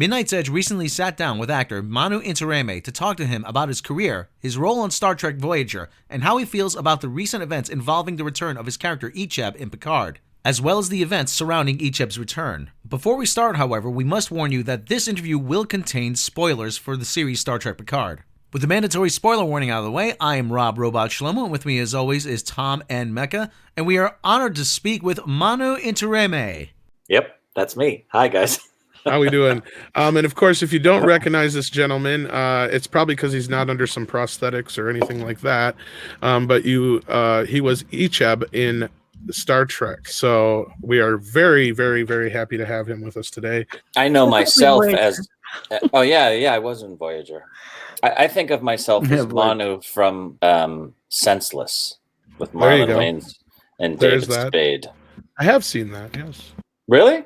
Midnight's Edge recently sat down with actor Manu Intiraymi to talk to him about his career, his role on Star Trek Voyager, and how he feels about the recent events involving the return of his character Icheb in Picard, as well as the events surrounding Icheb's return. Before we start, however, we must warn you that this interview will contain spoilers for the series Star Trek Picard. With the mandatory spoiler warning out of the way, I am Rob Robot Shlomo, and with me as always is Tom and Mecca, and we are honored to speak with Manu Intiraymi. Yep, that's me. Hi, guys. How we doing? And of course, if you don't recognize this gentleman, it's probably because he's not under some prosthetics or anything like that. But he was Icheb in Star Trek. So we are very, very, very happy to have him with us today. I know myself as... Oh, yeah, I was in Voyager. I think of myself as Manu from Senseless with Marlon Wayans and David Spade. I have seen that, yes. Really?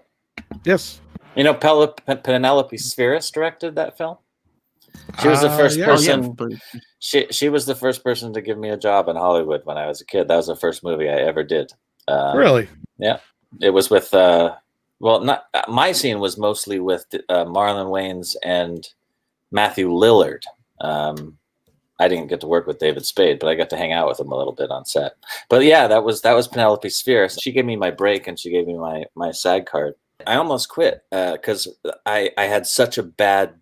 Yes. You know, Penelope Spheris directed that film. She was the first person. She was the first person to give me a job in Hollywood when I was a kid. That was the first movie I ever did. Really? Yeah. It was with my scene was mostly with Marlon Wayans and Matthew Lillard. I didn't get to work with David Spade, but I got to hang out with him a little bit on set. But yeah, that was Penelope Spheris. She gave me my break and she gave me my SAG card. I almost quit because I had such a bad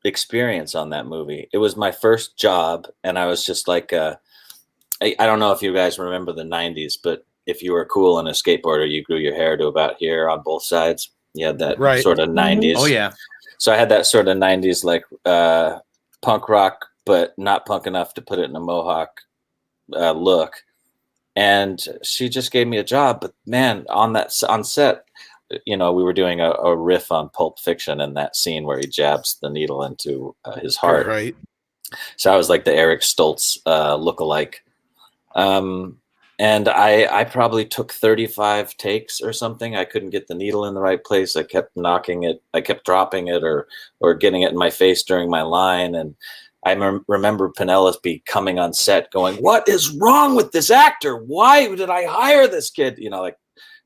experience on that movie. It was my first job, and I was just like, I don't know if you guys remember the 90s, but if you were cool and a skateboarder, you grew your hair to about here on both sides. You had that sort of 90s. Oh, yeah. So I had that sort of 90s, like punk rock, but not punk enough to put it in a mohawk look. And she just gave me a job. But man, on set, you know, we were doing a riff on Pulp Fiction and that scene where he jabs the needle into his heart. Right. So I was like the Eric Stoltz lookalike. And I probably took 35 takes or something. I couldn't get the needle in the right place. I kept knocking it. I kept dropping it or getting it in my face during my line. And I remember Penelope coming on set going, "What is wrong with this actor? Why did I hire this kid?" You know, like,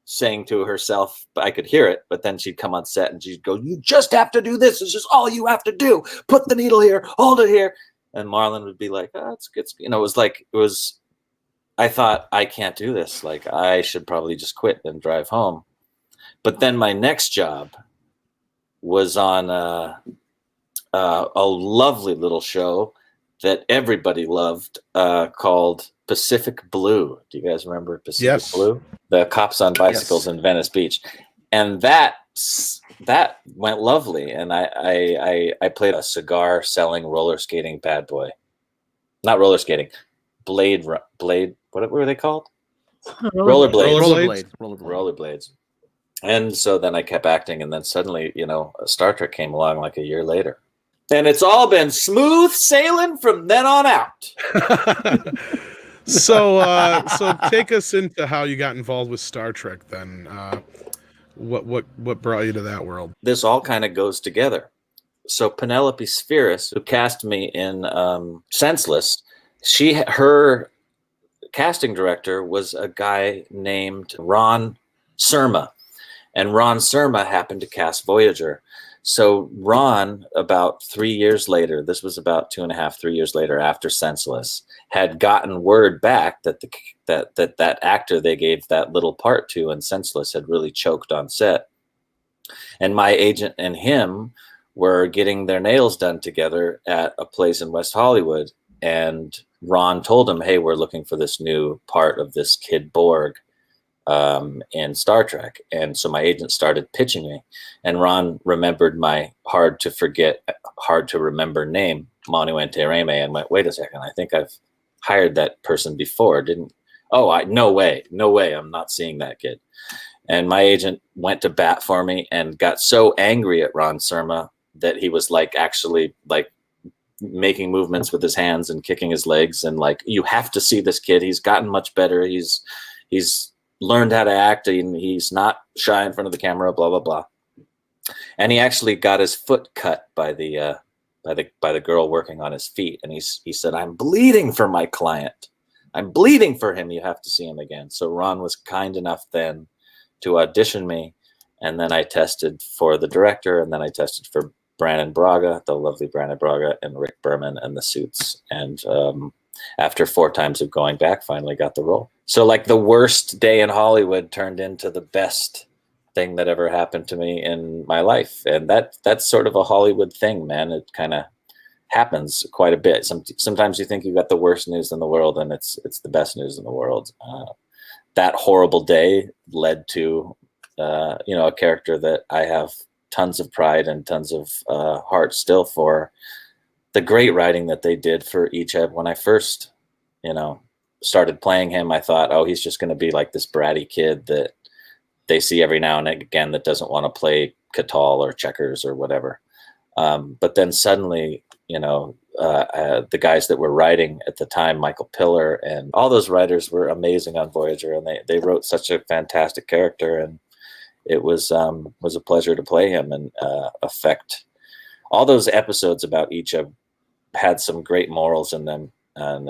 saying to herself, but I could hear it, but then she'd come on set and she'd go, "You just have to do this. It's just all you have to do. Put the needle here, hold it here." And Marlon would be like, "Oh, it's good." You know, I thought, I can't do this. Like, I should probably just quit and drive home. But then my next job was on a lovely little show that everybody loved called Pacific Blue. Do you guys remember Pacific Blue? The cops on bicycles in Venice Beach. And that went lovely. And I played a cigar selling roller skating bad boy. Not roller skating. Blade. What were they called? Rollerblades. And so then I kept acting, and then suddenly, you know, Star Trek came along like a year later. And it's all been smooth sailing from then on out. So take us into how you got involved with Star Trek then. What brought you to that world? This all kind of goes together. So Penelope Spheris, who cast me in Senseless, her casting director was a guy named Ron Surma. And Ron Surma happened to cast Voyager. So Ron, about 3 years later, this was about 2.5, 3 years later after Senseless, had gotten word back that that actor they gave that little part to in Senseless had really choked on set. And my agent and him were getting their nails done together at a place in West Hollywood. And Ron told him, "Hey, we're looking for this new part of this kid Borg in Star Trek." And so my agent started pitching me, and Ron remembered my hard to forget, hard to remember name, Manu Intiraymi, and went, "Wait a second, I think I've hired that person before, didn't?" No way, I'm not seeing that kid. And my agent went to bat for me and got so angry at Ron Surma that he was like actually like making movements with his hands and kicking his legs and like, "You have to see this kid. He's gotten much better. He's learned how to act, and he's not shy in front of the camera, blah, blah, blah." And he actually got his foot cut by the girl working on his feet. And he said, "I'm bleeding for my client. I'm bleeding for him. You have to see him again." So Ron was kind enough then to audition me. And then I tested for the director, and then I tested for Brannon Braga, the lovely Brannon Braga, and Rick Berman and the Suits. And after 4 times of going back, finally got the role. So like the worst day in Hollywood turned into the best thing that ever happened to me in my life. And that's sort of a Hollywood thing, man. It kind of happens quite a bit. Sometimes you think you got the worst news in the world, and it's the best news in the world. That horrible day led to a character that I have tons of pride and tons of heart still for. The great writing that they did for Icheb. When I first, started playing him, I thought, oh, he's just going to be like this bratty kid that they see every now and again that doesn't want to play Catal or checkers or whatever. But then suddenly, the guys that were writing at the time, Michael Piller and all those writers were amazing on Voyager, and they wrote such a fantastic character, and it was a pleasure to play him and affect. All those episodes about Icheb had some great morals in them, and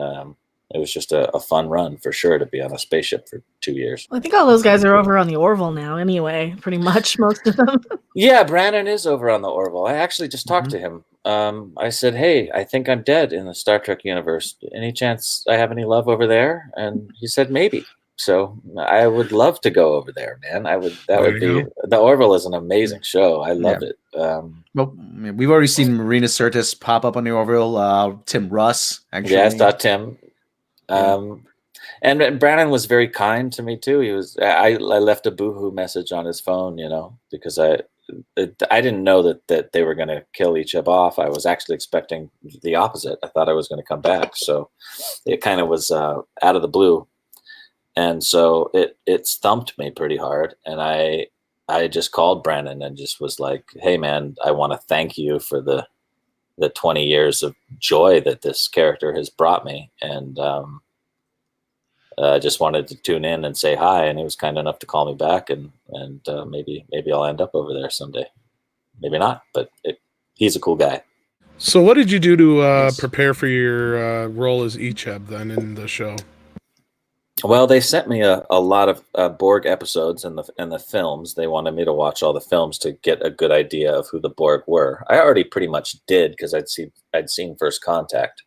it was just a fun run for sure to be on a spaceship for 2 years. Well, I think all those guys are over on the Orville now anyway, pretty much, most of them. Yeah, Brannon is over on the Orville. I actually just talked to him. I said, hey, I think I'm dead in the Star Trek universe. Any chance I have any love over there? And he said, maybe. So I would love to go over there, man. The Orville is an amazing show. I love it. Well, we've already seen Marina Sirtis pop up on the Orville. Tim Russ, actually. Yeah, I saw Tim. And Brannon was very kind to me too. I left a boohoo message on his phone, because I didn't know that they were going to kill Icheb off. I was actually expecting the opposite. I thought I was going to come back. So it kind of was out of the blue. And so it stumped me pretty hard. And I just called Brannon and just was like, hey man, I want to thank you for the 20 years of joy that this character has brought me. And I just wanted to tune in and say hi. And he was kind enough to call me back, and maybe I'll end up over there someday. Maybe not, but he's a cool guy. So what did you do to prepare for your role as Icheb then in the show? Well, they sent me a lot of Borg episodes and the films. They wanted me to watch all the films to get a good idea of who the Borg were. I already pretty much did because I'd seen First Contact.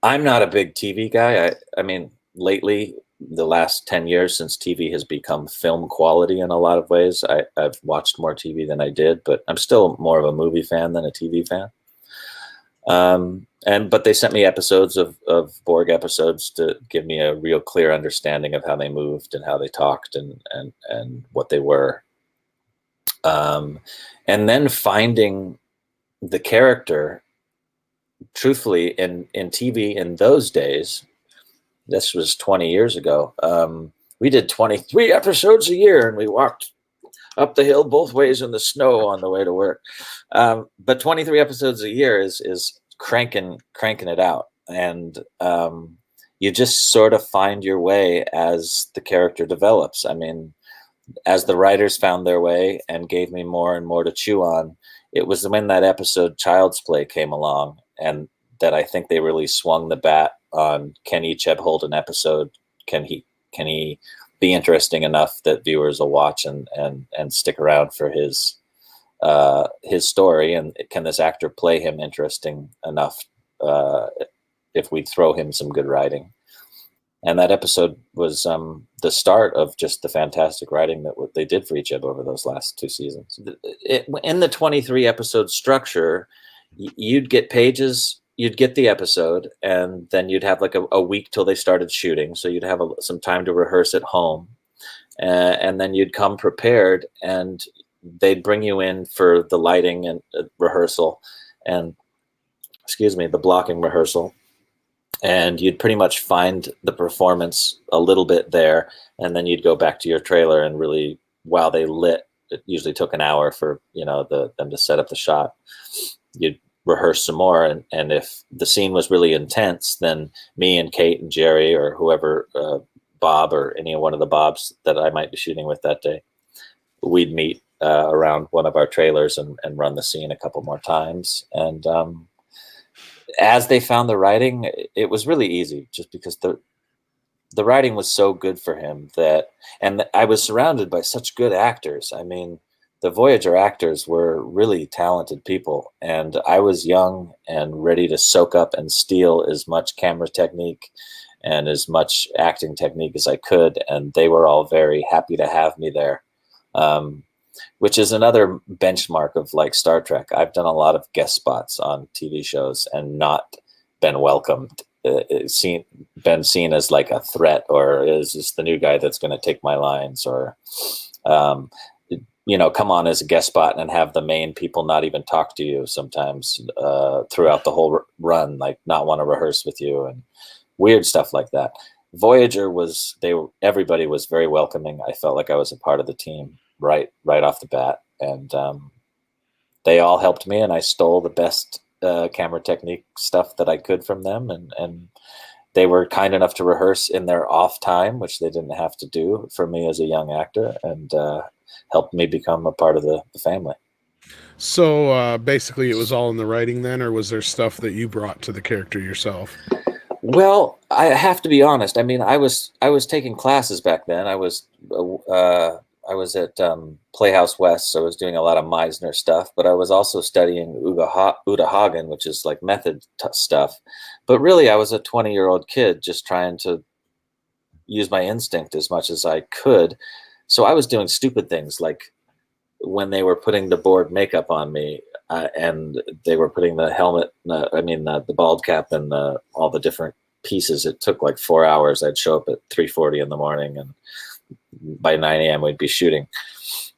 I'm not a big TV guy. I mean, lately, the last 10 years since TV has become film quality in a lot of ways, I've watched more TV than I did, but I'm still more of a movie fan than a TV fan. But they sent me episodes of Borg episodes to give me a real clear understanding of how they moved and how they talked and what they were. And then finding the character, truthfully, in TV in those days, this was 20 years ago, we did 23 episodes a year, and we walked up the hill both ways in the snow on the way to work. But 23 episodes a year is cranking it out. And you just sort of find your way as the character develops. I mean, as the writers found their way and gave me more and more to chew on, it was when that episode Child's Play came along, and that I think they really swung the bat on, can Icheb hold an episode? Can he be interesting enough that viewers will watch and stick around for his story? And can this actor play him interesting enough if we throw him some good writing? And that episode was the start of just the fantastic writing that what they did for Icheb over those last 2 seasons. In the 23 episode structure, you'd get pages, you'd get the episode, and then you'd have like a week till they started shooting. So you'd have some time to rehearse at home. And then you'd come prepared, and they'd bring you in for the lighting and rehearsal and, the blocking rehearsal. And you'd pretty much find the performance a little bit there. And then you'd go back to your trailer and really, while they lit, it usually took an hour for, them to set up the shot. You'd rehearse some more. And if the scene was really intense, then me and Kate and Jerry or whoever, Bob or any one of the Bobs that I might be shooting with that day, we'd meet around one of our trailers and run the scene a couple more times. And as they found the writing, it was really easy, just because the writing was so good for him and I was surrounded by such good actors. I mean, the Voyager actors were really talented people, and I was young and ready to soak up and steal as much camera technique and as much acting technique as I could, and they were all very happy to have me there, which is another benchmark of like Star Trek. I've done a lot of guest spots on TV shows and not been welcomed, been seen as like a threat, or is this the new guy that's going to take my lines, or come on as a guest spot and have the main people not even talk to you sometimes throughout the whole run, like not want to rehearse with you and weird stuff like that. Voyager everybody was very welcoming. I felt like I was a part of the team right off the bat, and they all helped me, and I stole the best camera technique stuff that I could from them, and they were kind enough to rehearse in their off time, which they didn't have to do for me as a young actor, and helped me become a part of the family. So basically it was all in the writing then, or was there stuff that you brought to the character yourself? Well, I have to be honest. I mean, I was taking classes back then. I was at Playhouse West, so I was doing a lot of Meisner stuff, but I was also studying Uta Hagen, which is like method stuff. But really, I was a 20-year-old kid just trying to use my instinct as much as I could. So I was doing stupid things, like when they were putting the board makeup on me, and they were putting the helmet, the bald cap and all the different pieces. It took like 4 hours. I'd show up at 3:40 in the morning, and by 9 a.m. we'd be shooting.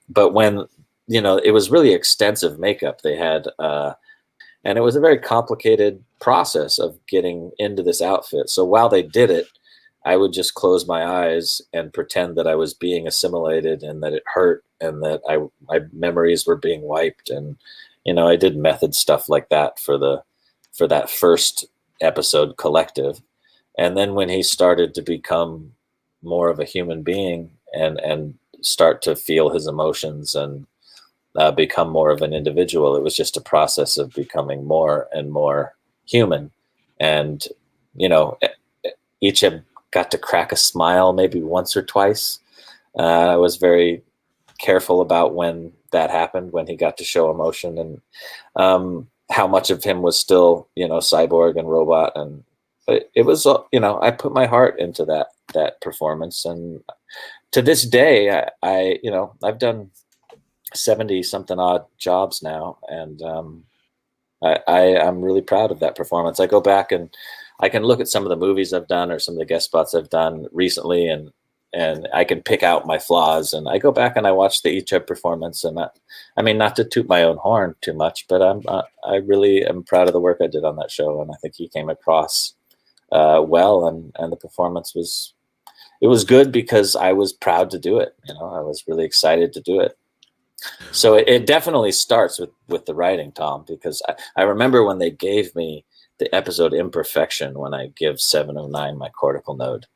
But when, it was really extensive makeup they had, and it was a very complicated process of getting into this outfit. So while they did it, I would just close my eyes and pretend that I was being assimilated and that it hurt and that my memories were being wiped. And, I did method stuff like that for that first episode, Collective. And then when he started to become more of a human being and start to feel his emotions and become more of an individual, it was just a process of becoming more and more human. And, Icheb got to crack a smile maybe once or twice. I was very careful about when that happened, when he got to show emotion, and how much of him was still, cyborg and robot. And it was, I put my heart into that performance. And to this day, I've done 70 something odd jobs now. And I'm really proud of that performance. I go back and I can look at some of the movies I've done or some of the guest spots I've done recently, and I can pick out my flaws. And I go back and I watch the Icheb performance, and not to toot my own horn too much, but I really am proud of the work I did on that show, and I think he came across well, and the performance was good because I was proud to do it. I was really excited to do it. So it definitely starts with the writing, Tom, because I remember when they gave me the episode Imperfection, when I give 709 my cortical node.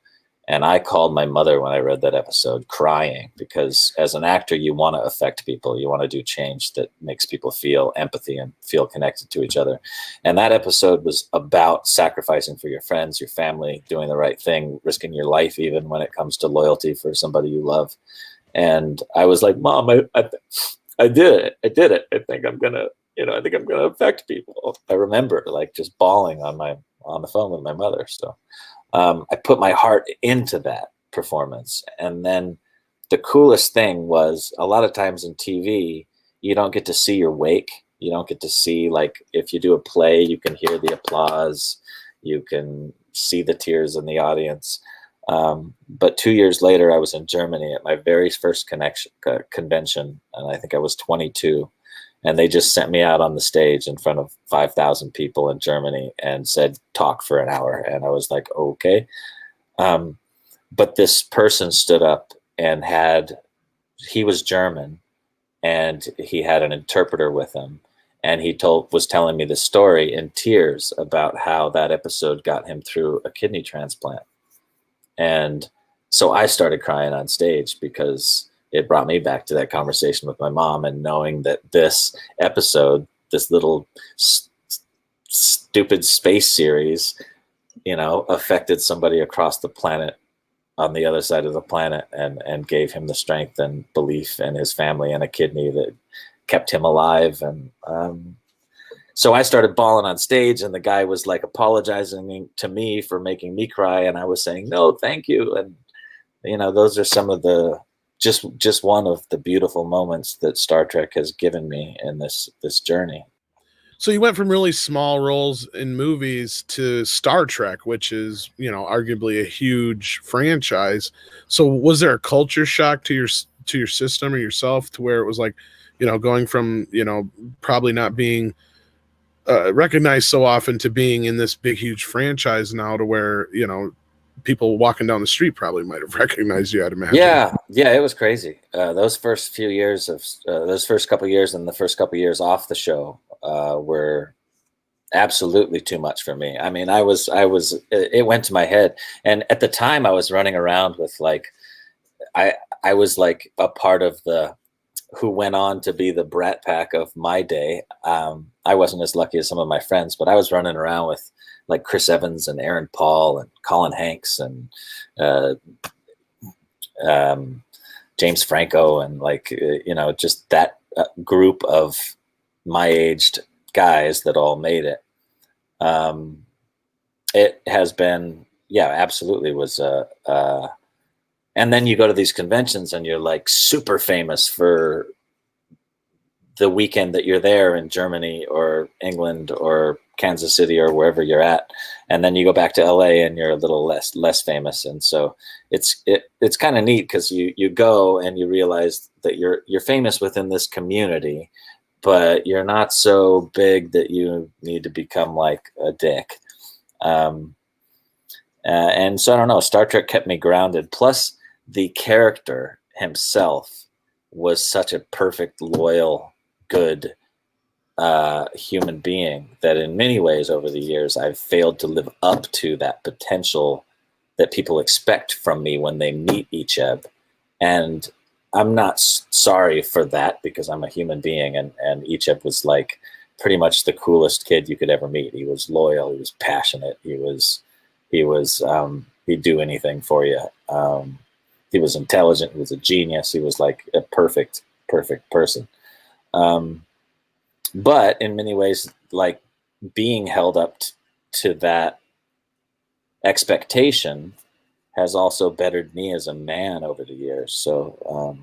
And I called my mother when I read that episode, crying, because as an actor, you want to affect people. You want to do change that makes people feel empathy and feel connected to each other. And that episode was about sacrificing for your friends, your family, doing the right thing, risking your life even when it comes to loyalty for somebody you love. And I was like, Mom, I did it. I did it. I think I'm going to affect people. I remember like just bawling on the phone with my mother. So I put my heart into that performance. And then the coolest thing was, a lot of times in TV, you don't get to see your wake. You don't get to see, like, if you do a play, you can hear the applause. You can see the tears in the audience. But 2 years later, I was in Germany at my very first convention, and I think I was 22. And they just sent me out on the stage in front of 5,000 people in Germany and said, talk for an hour. And I was like, okay. But this person stood up and he was German, and he had an interpreter with him. And he was telling me the story in tears about how that episode got him through a kidney transplant. And so I started crying on stage because it brought me back to that conversation with my mom, and knowing that this episode, this little stupid space series, affected somebody across the planet on the other side of the planet, and gave him the strength and belief in his family and a kidney that kept him alive. And so I started bawling on stage, and the guy was like apologizing to me for making me cry, and I was saying, no, thank you. And those are some of the just one of the beautiful moments that Star Trek has given me in this journey. So you went from really small roles in movies to Star Trek, which is, arguably a huge franchise. So was there a culture shock to your system or yourself, to where it was like, going from, probably not being recognized so often to being in this big, huge franchise now, to where, people walking down the street probably might have recognized you, I'd imagine. Yeah, it was crazy. Those first few years of those first couple of years and the first couple of years off the show were absolutely too much for me. I mean, it went to my head. And at the time I was running around with I was like a part of who went on to be the Brat Pack of my day. I wasn't as lucky as some of my friends, but I was running around with like Chris Evans and Aaron Paul and Colin Hanks and James Franco, and just that group of my aged guys that all made it. It has been, absolutely was and then you go to these conventions and you're like super famous for the weekend that you're there in Germany or England or Kansas City or wherever you're at. And then you go back to LA and you're a little less famous. And so it's kind of neat, because you go and you realize that you're famous within this community, but you're not so big that you need to become like a dick. And so I don't know, Star Trek kept me grounded. Plus the character himself was such a perfect, loyal, good human being that in many ways over the years I've failed to live up to that potential that people expect from me when they meet Icheb. And I'm not sorry for that, because I'm a human being, and Icheb was like pretty much the coolest kid you could ever meet. He was loyal, he was passionate, he'd do anything for you. He was intelligent, he was a genius, he was like a perfect person. But in many ways, like, being held up to that expectation has also bettered me as a man over the years. So,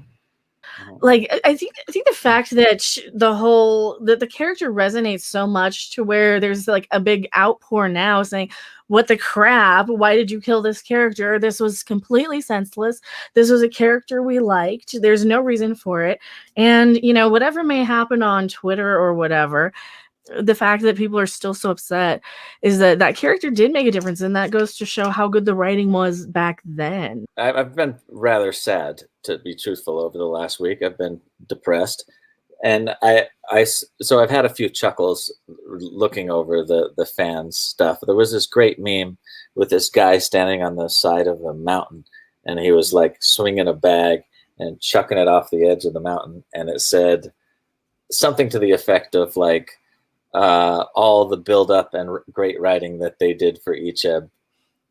like, I think the fact that the character resonates so much to where there's like a big outpour now saying, what the crap? Why did you kill this character? This was completely senseless. This was a character we liked. There's no reason for it. And, whatever may happen on Twitter or whatever, the fact that people are still so upset is that character did make a difference. And that goes to show how good the writing was back then. I've been rather sad, to be truthful, over the last week. I've been depressed. And so I've had a few chuckles looking over the fans stuff. There was this great meme with this guy standing on the side of a mountain, and he was like swinging a bag and chucking it off the edge of the mountain. And it said something to the effect of like, all the buildup and great writing that they did for Icheb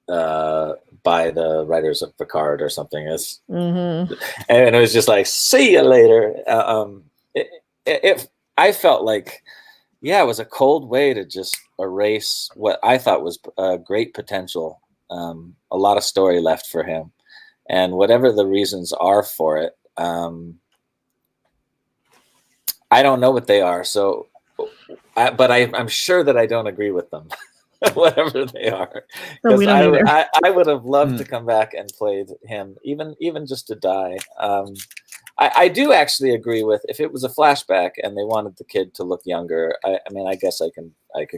by the writers of Picard or something. And it was just like, see you later. I felt like, it was a cold way to just erase what I thought was great potential, a lot of story left for him, and whatever the reasons are for it, I don't know what they are. So, but I'm sure that I don't agree with them, whatever they are. No, we don't either. I would have loved to come back and played him, even just to die. I do actually agree with, if it was a flashback and they wanted the kid to look younger, I mean, I guess I can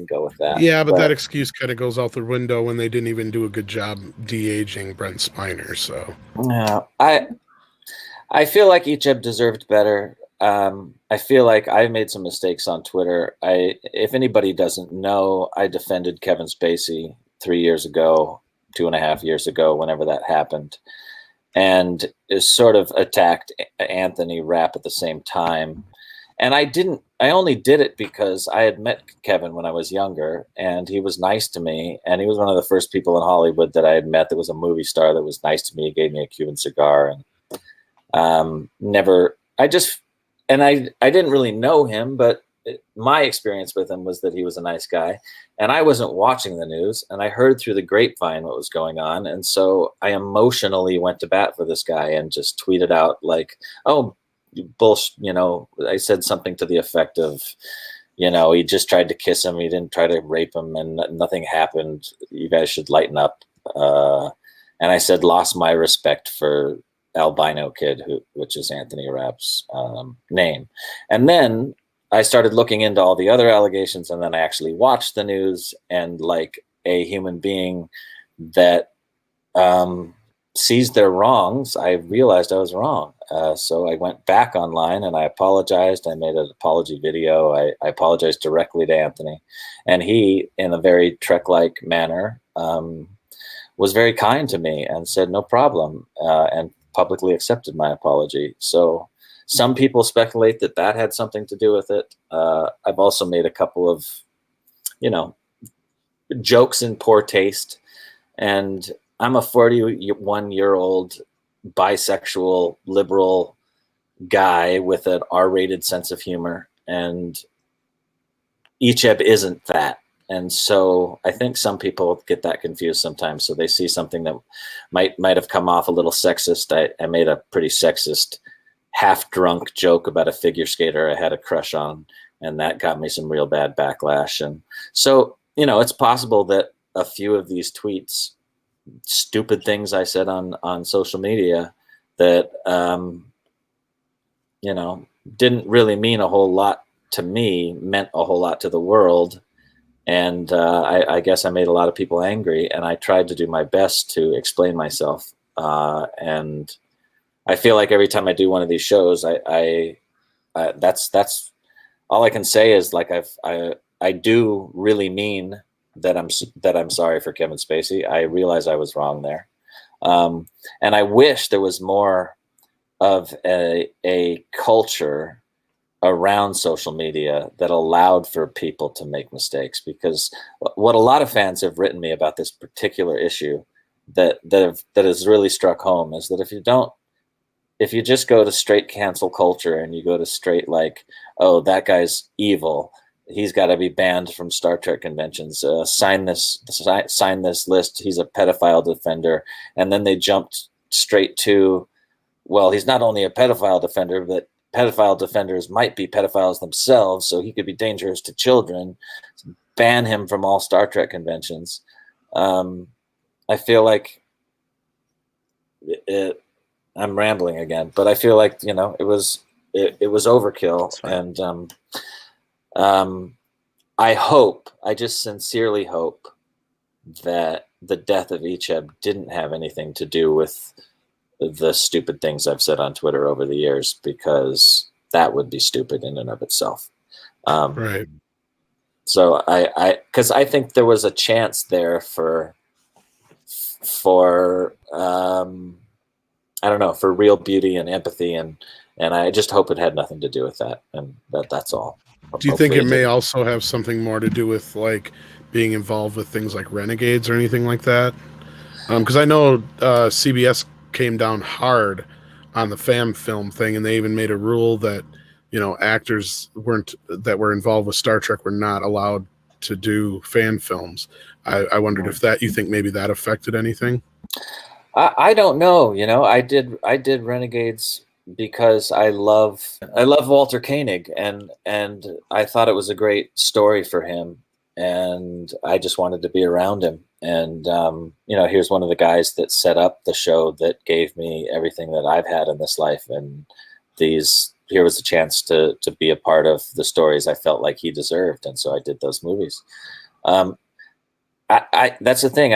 go with that. Yeah, but that excuse kind of goes out the window when they didn't even do a good job de-aging Brent Spiner. So yeah, I feel like Icheb deserved better. I feel like I made some mistakes on Twitter. If anybody doesn't know, I defended Kevin Spacey 3 years ago, 2.5 years ago, whenever that happened, and is sort of attacked Anthony Rapp at the same time. And I only did it because I had met Kevin when I was younger, and he was nice to me. And he was one of the first people in Hollywood that I had met that was a movie star that was nice to me. He gave me a Cuban cigar, and I didn't really know him, but my experience with him was that he was a nice guy, and I wasn't watching the news, and I heard through the grapevine what was going on. And so I emotionally went to bat for this guy and just tweeted out like, oh, bullshit, I said something to the effect of, he just tried to kiss him. He didn't try to rape him, and nothing happened. You guys should lighten up. And I said, lost my respect for albino kid, which is Anthony Rapp's name. And then I started looking into all the other allegations, and then I actually watched the news, and like a human being that sees their wrongs, I realized I was wrong. So I went back online and I apologized. I made an apology video. I apologized directly to Anthony, and he, in a very Trek-like manner, was very kind to me and said, no problem, and publicly accepted my apology. So some people speculate that had something to do with it. I've also made a couple of, jokes in poor taste, and I'm a 41-year-old bisexual liberal guy with an R-rated sense of humor, and Icheb isn't that. And so I think some people get that confused sometimes. So they see something that might have come off a little sexist. I made a pretty sexist, half-drunk joke about a figure skater I had a crush on, and that got me some real bad backlash. And so, it's possible that a few of these tweets, stupid things I said on social media that, didn't really mean a whole lot to me, meant a whole lot to the world. And I guess I made a lot of people angry, and I tried to do my best to explain myself. And I feel like every time I do one of these shows, that's all I can say is like, I do really mean that I'm sorry for Kevin Spacey. I realize I was wrong there. And I wish there was more of a culture around social media that allowed for people to make mistakes, because what a lot of fans have written me about this particular issue that has really struck home is that if you just go to straight cancel culture and you go to straight like, oh, that guy's evil, he's got to be banned from Star Trek conventions, sign this list, he's a pedophile defender, and then they jumped straight to, well, he's not only a pedophile defender, but pedophile defenders might be pedophiles themselves, so he could be dangerous to children. Ban him from all Star Trek conventions. I feel like I'm rambling again, but I feel like it was overkill, and I just sincerely hope that the death of Icheb didn't have anything to do with the stupid things I've said on Twitter over the years, because that would be stupid in and of itself. Right. So because I think there was a chance there for I don't know, for real beauty and empathy, and I just hope it had nothing to do with that, and that's all. Do you think it may also have something more to do with like being involved with things like Renegades or anything like that? Because I know CBS came down hard on the fan film thing, and they even made a rule that actors that were involved with Star Trek were not allowed to do fan films. I wondered if you think maybe that affected anything. I don't know. I did Renegades because I love Walter Koenig, and I thought it was a great story for him, and I just wanted to be around him. And here's one of the guys that set up the show that gave me everything that I've had in this life, and here was a chance to be a part of the stories I felt like he deserved, and so I did those movies. That's the thing.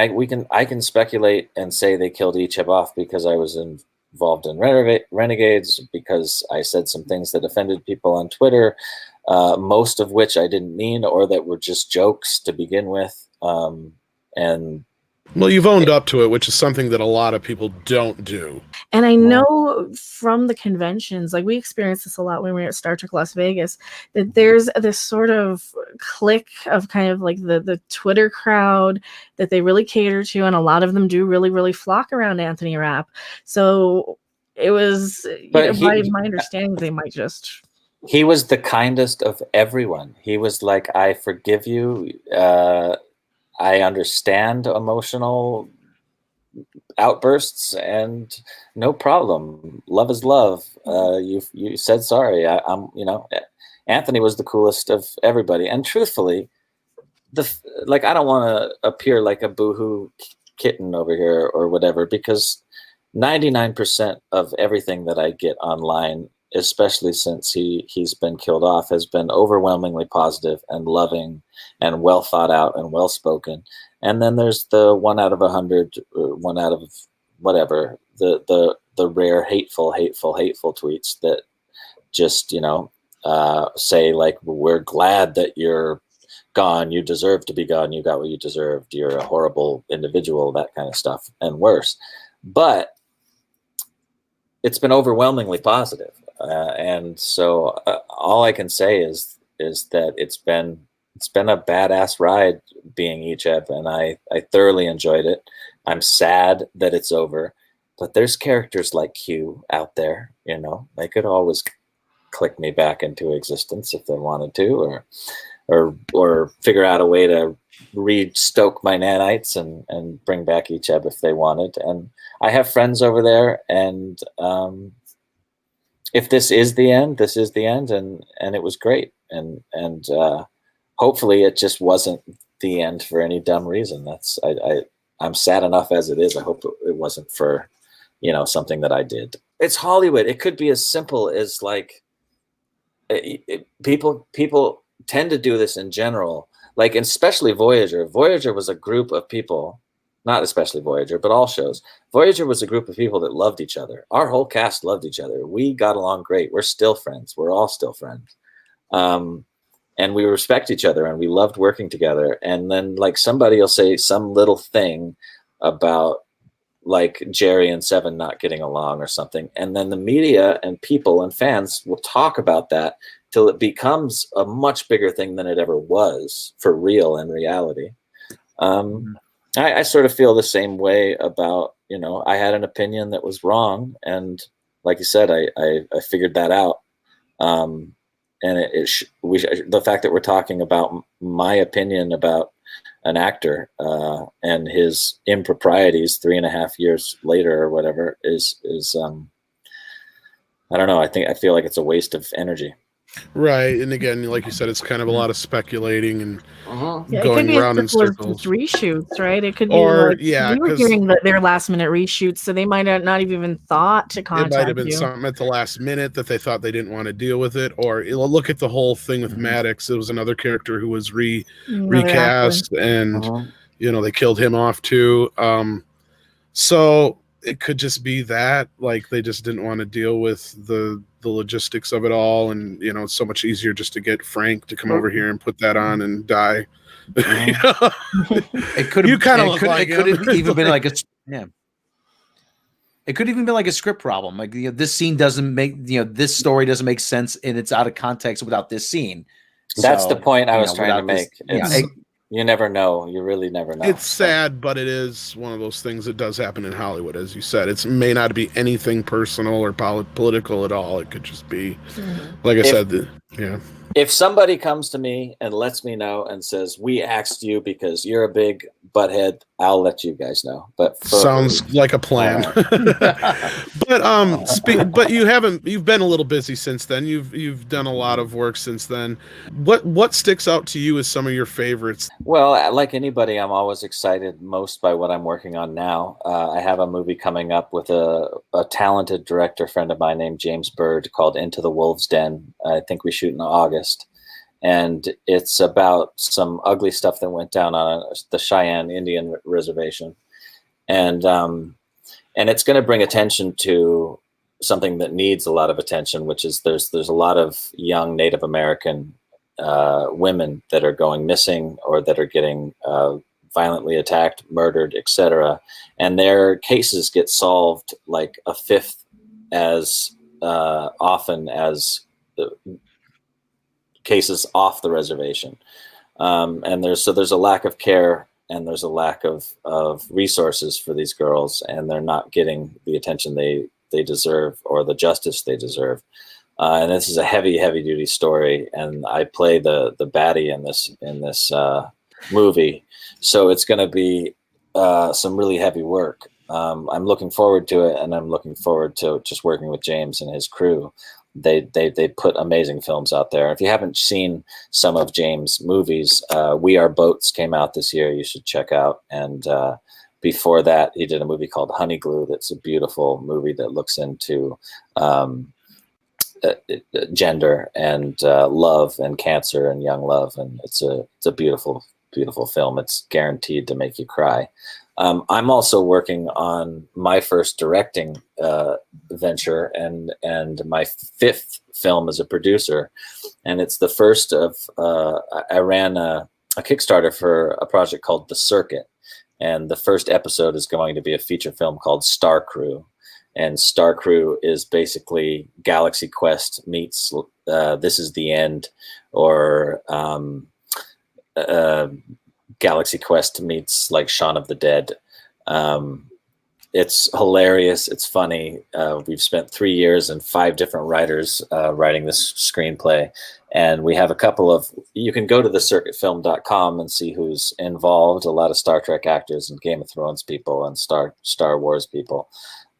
I can speculate and say they killed Icheb off because I was involved in Renegades, because I said some things that offended people on Twitter, most of which I didn't mean, or that were just jokes to begin with. And Well, you've owned up to it, which is something that a lot of people don't do. And I know from the conventions, like we experienced this a lot when we were at Star Trek Las Vegas, that there's this sort of clique of kind of like the Twitter crowd that they really cater to, and a lot of them do really, really flock around Anthony Rapp. So it was, But by my understanding, they might just... He was the kindest of everyone. He was like, I forgive you. I understand emotional outbursts, and no problem. Love is love. You said sorry. I'm Anthony was the coolest of everybody. And truthfully, I don't want to appear like a boohoo kitten over here or whatever, because 99% of everything that I get online, especially since he's been killed off, has been overwhelmingly positive and loving and well thought out and well spoken. And then there's the 1 out of 100, 1 out of whatever, the rare hateful tweets that just say like, we're glad that you're gone, you deserve to be gone, you got what you deserved, you're a horrible individual, that kind of stuff, and worse. But it's been overwhelmingly positive. And so all I can say is that it's been a badass ride being Icheb, and I thoroughly enjoyed it. I'm sad that it's over, but there's characters like Q out there, they could always click me back into existence if they wanted to, or figure out a way to re-stoke my nanites and bring back Icheb if they wanted. And I have friends over there, and if this is the end, this is the end, and it was great, and hopefully it just wasn't the end for any dumb reason. I'm sad enough as it is. I hope it wasn't for something that I did. It's Hollywood. It could be as simple as like people tend to do this in general, like, and especially Voyager. Voyager was a group of people. Not especially Voyager, but all shows. Voyager was a group of people that loved each other. Our whole cast loved each other. We got along great. We're still friends. We're all still friends. And we respect each other, and we loved working together. And then like somebody will say some little thing about like Jerry and Seven not getting along or something. And then the media and people and fans will talk about that till it becomes a much bigger thing than it ever was for real in reality. I sort of feel the same way about, I had an opinion that was wrong. And like you said, I figured that out. And the fact that we're talking about my opinion about an actor and his improprieties 3.5 years later or whatever is I don't know. I feel like it's a waste of energy. Right, and again, like you said, it's kind of a lot of speculating and Yeah, going around in circles. Reshoots, right? It could be, Or, like, yeah, we were 'cause- hearing their last minute reshoots, so they might have not even thought to It contact might have been you. something at the last minute that they thought they didn't want to deal with it. Or look at the whole thing with Maddox. It was another character who was recast, and they killed him off too. So it could just be that, like, they just didn't want to deal with the logistics of it all, and it's so much easier just to get Frank to come over here and put that on and die. It could have even been like a It could even be like a script problem. Like, this scene doesn't make, this story doesn't make sense, and it's out of context without this scene. That's the point I was trying to make. This, you never know. You really never know. It's sad, but it is one of those things that does happen in Hollywood, as you said. It may not be anything personal or political at all. It could just be, like I said, If somebody comes to me and lets me know and says, we axed you because you're a big butthead, I'll let you guys know. But sounds like a plan. But you've been a little busy since then. You've done a lot of work since then. What sticks out to you as some of your favorites? Well, like anybody, I'm always excited most by what I'm working on now. I have a movie coming up with a talented director friend of mine named James Bird called Into the Wolves Den. I think we shoot in August. And it's about some ugly stuff that went down on the Cheyenne Indian reservation. And it's going to bring attention to something that needs a lot of attention, which is there's a lot of young Native American women that are going missing or that are getting violently attacked, murdered, etc. And their cases get solved like a fifth as often as the cases off the reservation. And there's a lack of care, and there's a lack of resources for these girls, and they're not getting the attention they deserve or the justice they deserve. And this is a heavy duty story, and I play the baddie in this movie, so it's going to be some really heavy work. I'm looking forward to it, and I'm looking forward to just working with James and his crew. They put amazing films out there. If you haven't seen some of James' movies, We Are Boats came out this year. You should check out. And before that, he did a movie called Honey Glue. That's a beautiful movie that looks into gender and love and cancer and young love. And it's a beautiful film. It's guaranteed to make you cry. I'm also working on my first directing venture and my fifth film as a producer. And it's the first of, I ran a Kickstarter for a project called The Circuit. And the first episode is going to be a feature film called Star Crew. And Star Crew is basically Galaxy Quest meets This Is the End, or Galaxy Quest meets like Shaun of the Dead. It's hilarious. It's funny. We've spent 3 years and 5 different writers writing this screenplay. And we have a couple of, you can go to thecircuitfilm.com and see who's involved. A lot of Star Trek actors and Game of Thrones people and Star Wars people.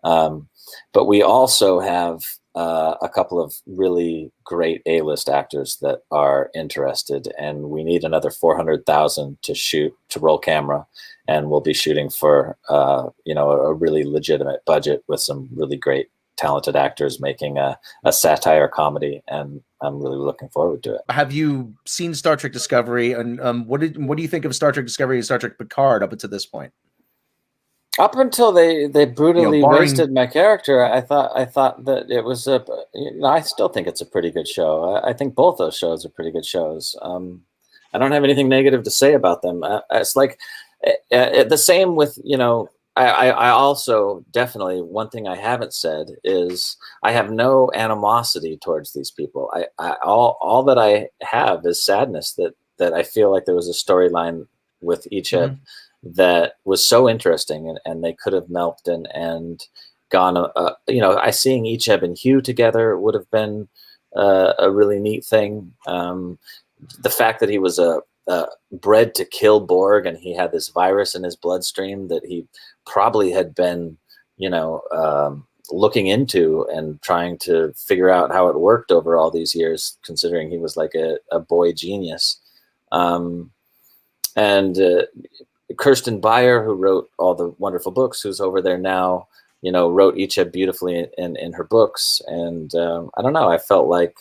But we also have a couple of really great A-list actors that are interested, and we need another $400,000 to roll camera, and we'll be shooting for a really legitimate budget with some really great talented actors making a satire comedy, and I'm really looking forward to it. Have you seen Star Trek Discovery, and what do you think of Star Trek Discovery and Star Trek Picard up until this point? Up until they brutally barring... wasted my character, I thought that it was I still think it's a pretty good show. I think both those shows are pretty good shows. I don't have anything negative to say about them. It's like the same with, I also definitely, one thing I haven't said is I have no animosity towards these people. All that I have is sadness that I feel like there was a storyline with Icheb that was so interesting, and they could have melted and gone. I seeing Icheb and Hugh together would have been a really neat thing. The fact that he was bred to kill Borg, and he had this virus in his bloodstream that he probably had been, looking into and trying to figure out how it worked over all these years, considering he was like a boy genius. And Kirsten Beyer, who wrote all the wonderful books, who's over there now, wrote Icheb beautifully in her books. And I don't know, I felt like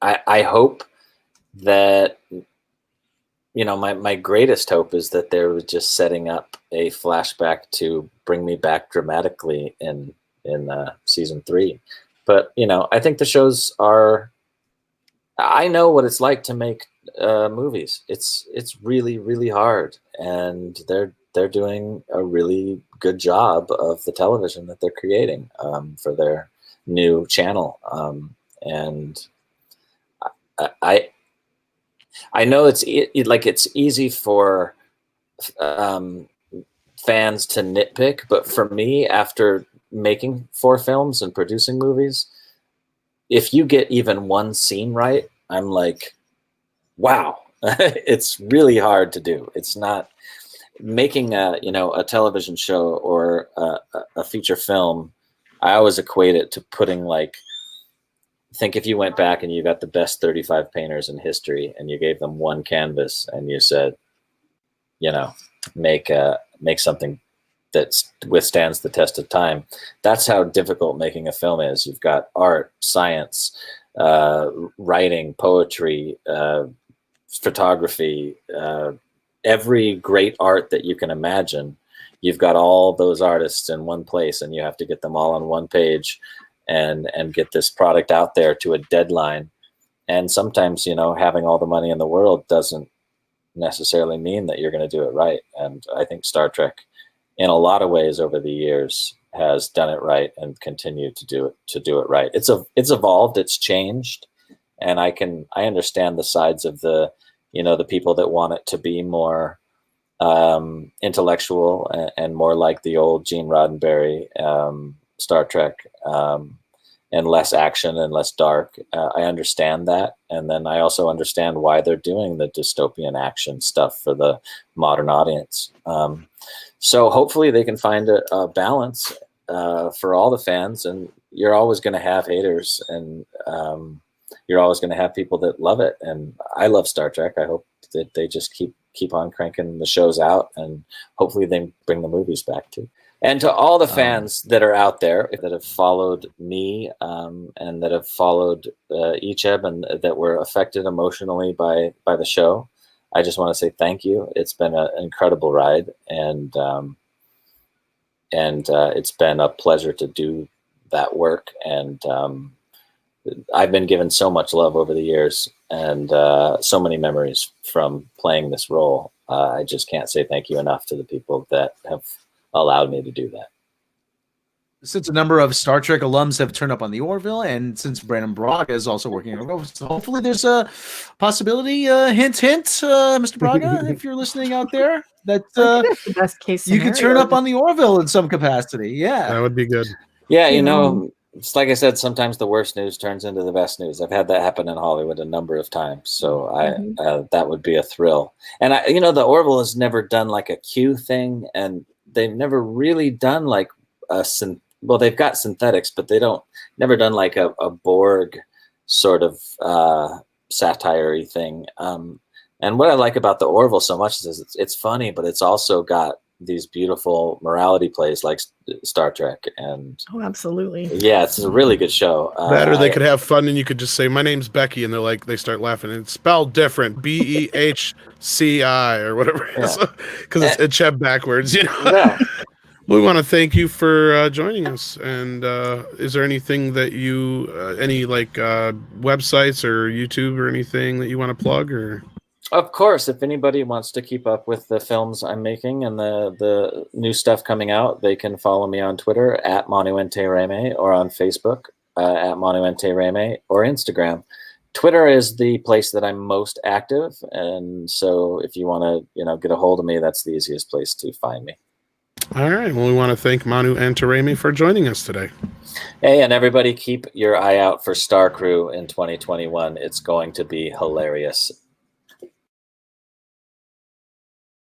I hope that, my greatest hope is that they were just setting up a flashback to bring me back dramatically in season 3. But, I think the shows I know what it's like to make movies. It's really, really hard, and they're doing a really good job of the television that they're creating for their new channel. And I know it's easy for fans to nitpick, but for me, after making 4 films and producing movies, if you get even one scene right, I'm like, wow. It's really hard to do. It's not making a television show or a feature film. I always equate it to putting think if you went back and you got the best 35 painters in history and you gave them one canvas and you said, make something that withstands the test of time. That's how difficult making a film is. You've got art, science, writing, poetry, photography, every great art that you can imagine. You've got all those artists in one place, and you have to get them all on one page and get this product out there to a deadline. And sometimes, having all the money in the world doesn't necessarily mean that you're going to do it right. And I think Star Trek, in a lot of ways over the years, has done it right and continued to do it right. It's evolved, it's changed, and I understand the sides of the people that want it to be more intellectual and more like the old Gene Roddenberry Star Trek, and less action and less dark. I understand that. And then I also understand why they're doing the dystopian action stuff for the modern audience. So hopefully they can find a balance for all the fans. And you're always going to have haters, and you're always going to have people that love it. And I love Star Trek. I hope that they just keep on cranking the shows out, and hopefully they bring the movies back too. And to all the fans that are out there that have followed me and that have followed Icheb and that were affected emotionally by the show, I just want to say thank you. It's been an incredible ride, and it's been a pleasure to do that work. And I've been given so much love over the years, and so many memories from playing this role. I just can't say thank you enough to the people that have allowed me to do that. Since a number of Star Trek alums have turned up on the Orville, and since Brandon Braga is also working on Orville, so hopefully there's a possibility, hint, Mr. Braga, if you're listening out there, that the best case you scenario. could turn up on the Orville in some capacity. Yeah, That would be good. Yeah, it's like I said, sometimes the worst news turns into the best news. I've had that happen in Hollywood a number of times, so that would be a thrill. And the Orville has never done like a Q thing, and they've never really done like well, they've got synthetics, but they never done like a Borg sort of satire-y thing. And what I like about the Orville so much is it's funny, but it's also got these beautiful morality plays like Star Trek. And absolutely. Yeah, it's a really good show. That, or they could have fun and you could just say, "My name's Becky," and they start laughing, and it's spelled different, BEHCI or whatever it is, because it's Icheb backwards, Yeah. We want to thank you for joining us. And is there anything that you, any websites or YouTube or anything that you want to plug? Or of course, if anybody wants to keep up with the films I'm making and the new stuff coming out, they can follow me on Twitter at Manu Intiraymi, or on Facebook at Manu Intiraymi, or Instagram. Twitter is the place that I'm most active, and so if you want to get a hold of me, that's the easiest place to find me. All right. Well, we want to thank Manu Intiraymi for joining us today. Hey, and everybody keep your eye out for Star Crew in 2021. It's going to be hilarious.